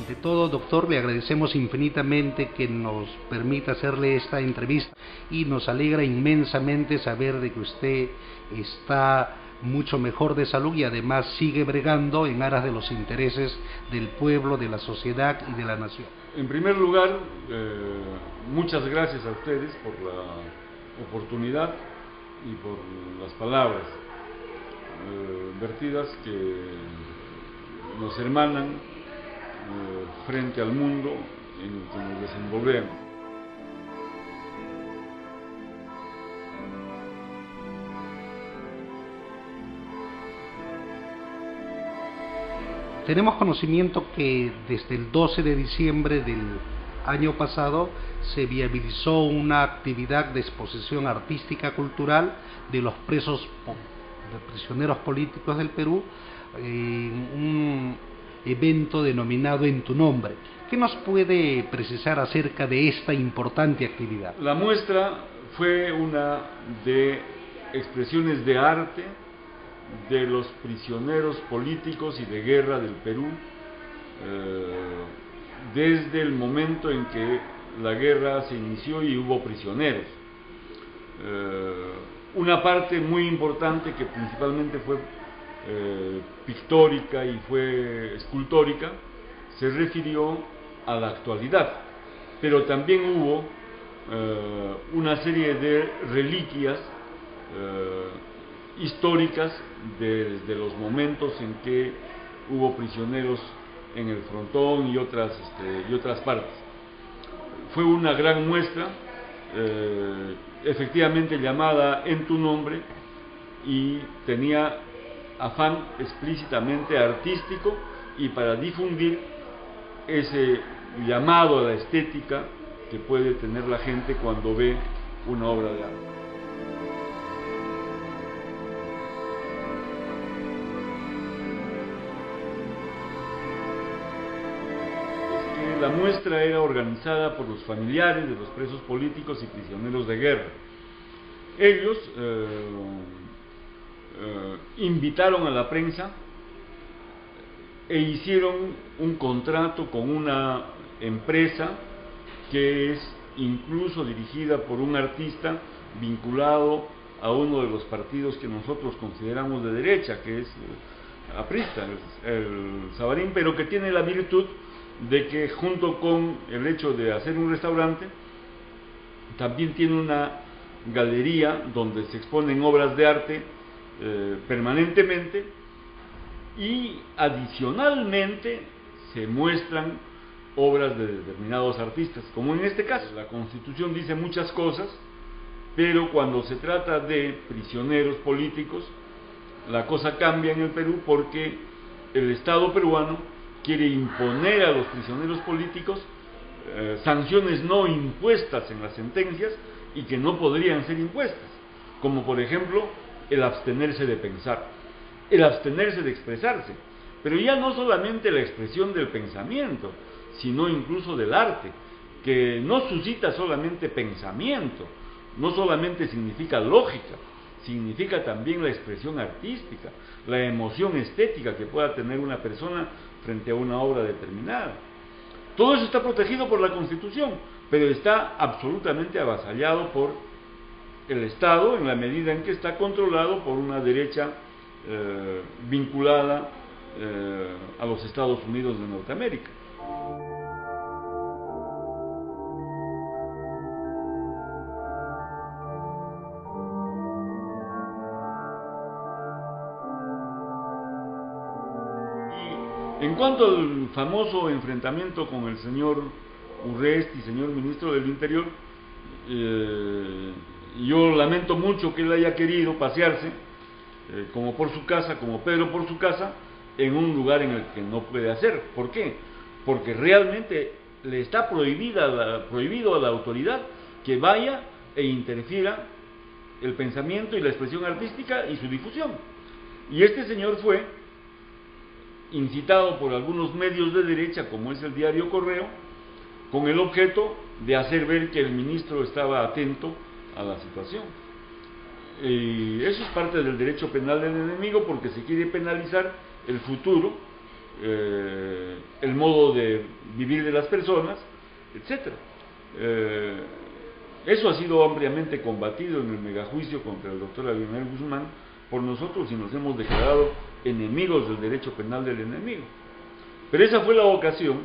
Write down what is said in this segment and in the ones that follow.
Ante todo, doctor, le agradecemos infinitamente que nos permita hacerle esta entrevista y nos alegra inmensamente saber de que usted está mucho mejor de salud y además sigue bregando en aras de los intereses del pueblo, de la sociedad y de la nación. En primer lugar, muchas gracias a ustedes por la oportunidad y por las palabras vertidas que nos hermanan frente al mundo en el que nos desenvolvemos. Tenemos conocimiento que desde el 12 de diciembre del año pasado se viabilizó una actividad de exposición artística cultural de los prisioneros políticos del Perú en un evento denominado En tu Nombre. ¿Qué nos puede precisar acerca de esta importante actividad? La muestra fue una de expresiones de arte de los prisioneros políticos y de guerra del Perú, desde el momento en que la guerra se inició y hubo prisioneros. Una parte muy importante que principalmente fue pictórica y fue escultórica se refirió a la actualidad, pero también hubo una serie de reliquias históricas desde los momentos en que hubo prisioneros en el frontón y otras partes. Fue una gran muestra, efectivamente llamada En tu Nombre, y tenía afán explícitamente artístico y para difundir ese llamado a la estética que puede tener la gente cuando ve una obra de arte. La muestra era organizada por los familiares de los presos políticos y prisioneros de guerra. Ellos invitaron a la prensa e hicieron un contrato con una empresa que es incluso dirigida por un artista vinculado a uno de los partidos que nosotros consideramos de derecha, que es aprista, el Sabarín, pero que tiene la virtud de que junto con el hecho de hacer un restaurante, también tiene una galería donde se exponen obras de arte permanentemente y adicionalmente se muestran obras de determinados artistas, como en este caso. La Constitución dice muchas cosas, pero cuando se trata de prisioneros políticos, la cosa cambia en el Perú porque el Estado peruano quiere imponer a los prisioneros políticos sanciones no impuestas en las sentencias y que no podrían ser impuestas, como por ejemplo el abstenerse de pensar, el abstenerse de expresarse, pero ya no solamente la expresión del pensamiento, sino incluso del arte, que no suscita solamente pensamiento, no solamente significa lógica, significa también la expresión artística, la emoción estética que pueda tener una persona frente a una obra determinada. Todo eso está protegido por la Constitución, pero está absolutamente avasallado por el Estado en la medida en que está controlado por una derecha vinculada a los Estados Unidos de Norteamérica. En cuanto al famoso enfrentamiento con el señor Urresti, señor ministro del Interior, yo lamento mucho que él haya querido pasearse, como por su casa, como Pedro por su casa, en un lugar en el que no puede hacer. ¿Por qué? Porque realmente le está prohibido a la autoridad que vaya e interfiera el pensamiento y la expresión artística y su difusión. Y este señor fue incitado por algunos medios de derecha, como es el diario Correo, con el objeto de hacer ver que el ministro estaba atento a la situación. Y eso es parte del derecho penal del enemigo, porque se quiere penalizar el futuro el modo de vivir de las personas, etc. Eso ha sido ampliamente combatido en el megajuicio contra el doctor Abimael Guzmán por nosotros y nos hemos declarado enemigos del derecho penal del enemigo. Pero esa fue la ocasión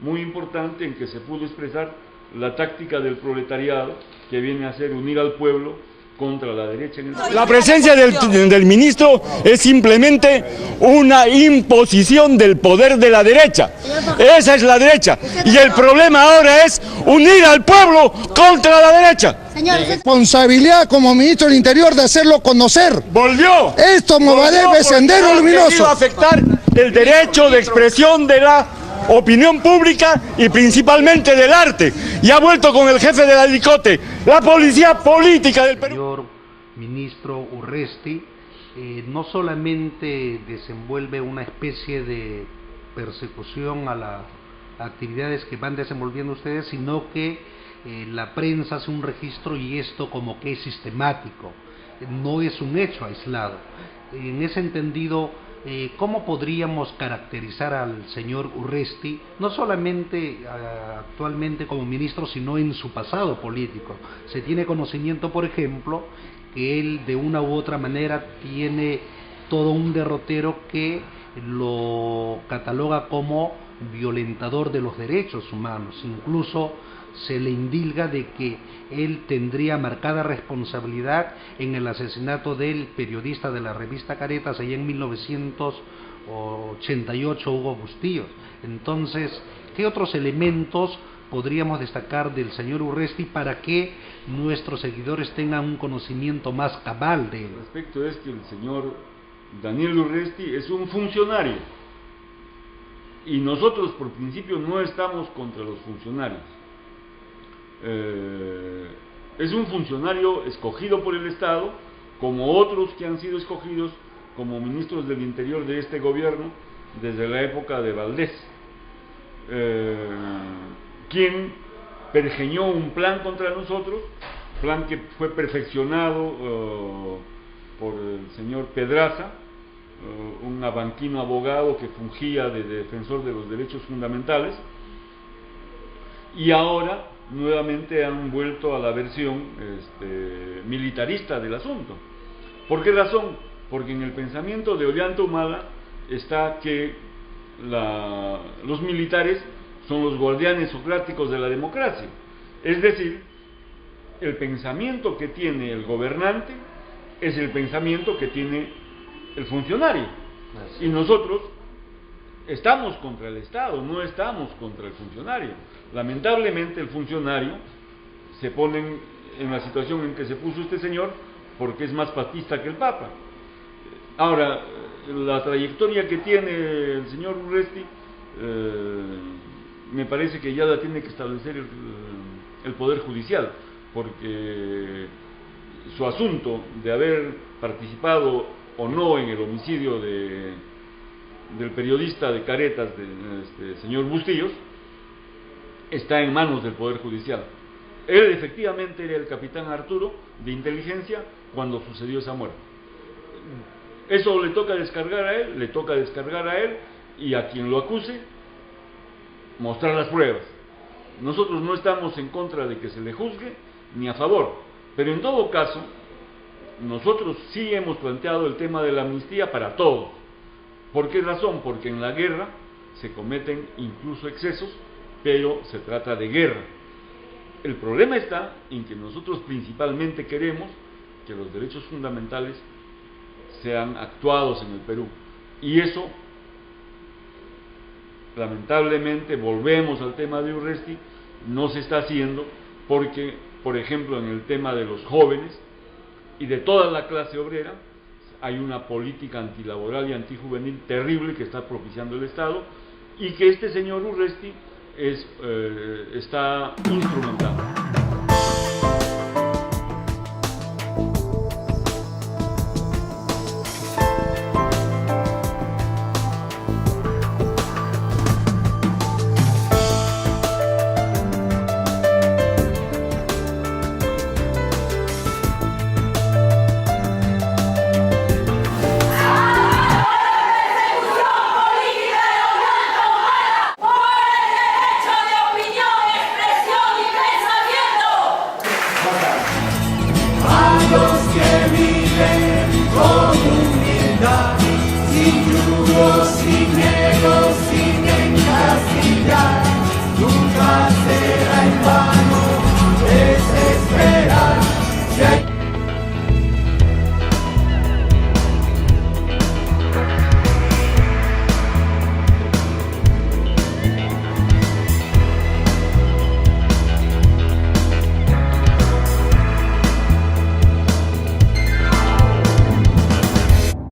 muy importante en que se pudo expresar la táctica del proletariado, que viene a ser unir al pueblo contra la derecha en el país. La presencia del ministro es simplemente una imposición del poder de la derecha. Esa es la derecha. Y el problema ahora es unir al pueblo contra la derecha. Responsabilidad como ministro del Interior de hacerlo conocer. Volvió. Esto Movadef es Sendero Luminoso. Afectar el derecho de expresión de la opinión pública y principalmente del arte, y ha vuelto con el jefe de la DICOTE, la policía política del Perú. Señor ministro Urresti no solamente desenvuelve una especie de persecución a las actividades que van desenvolviendo ustedes, sino que la prensa hace un registro y esto como que es sistemático, no es un hecho aislado. En ese entendido, ¿cómo podríamos caracterizar al señor Urresti, no solamente actualmente como ministro, sino en su pasado político? Se tiene conocimiento, por ejemplo, que él de una u otra manera tiene todo un derrotero que lo cataloga como violentador de los derechos humanos. Incluso se le indilga de que él tendría marcada responsabilidad en el asesinato del periodista de la revista Caretas allá en 1988, Hugo Bustillos. Entonces, ¿qué otros elementos podríamos destacar del señor Urresti para que nuestros seguidores tengan un conocimiento más cabal de él? El aspecto es que el señor Daniel Urresti es un funcionario y nosotros por principio no estamos contra los funcionarios. Es un funcionario escogido por el Estado, como otros que han sido escogidos como ministros del Interior de este gobierno desde la época de Valdés, quien pergeñó un plan contra nosotros, plan que fue perfeccionado por el señor Pedraza, un abanquino abogado que fungía de defensor de los derechos fundamentales, y ahora nuevamente han vuelto a la versión militarista del asunto. ¿Por qué razón? Porque en el pensamiento de Ollanta Humala está que los militares son los guardianes socráticos de la democracia. Es decir, el pensamiento que tiene el gobernante es el pensamiento que tiene el funcionario. Y nosotros estamos contra el Estado, no estamos contra el funcionario. Lamentablemente el funcionario se pone en la situación en que se puso este señor porque es más papista que el Papa. Ahora, la trayectoria que tiene el señor Urresti me parece que ya la tiene que establecer el Poder Judicial, porque su asunto de haber participado o no en el homicidio del periodista de Caretas, del señor Bustillos, está en manos del Poder Judicial. Él efectivamente era el capitán Arturo de inteligencia cuando sucedió esa muerte. Eso le toca descargar a él, y a quien lo acuse, mostrar las pruebas. Nosotros no estamos en contra de que se le juzgue, ni a favor, pero en todo caso, nosotros sí hemos planteado el tema de la amnistía para todos. ¿Por qué razón? Porque en la guerra se cometen incluso excesos, pero se trata de guerra. El problema está en que nosotros principalmente queremos que los derechos fundamentales sean actuados en el Perú, y eso, lamentablemente, volvemos al tema de Urresti, no se está haciendo porque, por ejemplo, en el tema de los jóvenes y de toda la clase obrera, hay una política antilaboral y antijuvenil terrible que está propiciando el Estado, y que este señor Urresti está instrumentando. los que viven con humildad, sin yugo, sin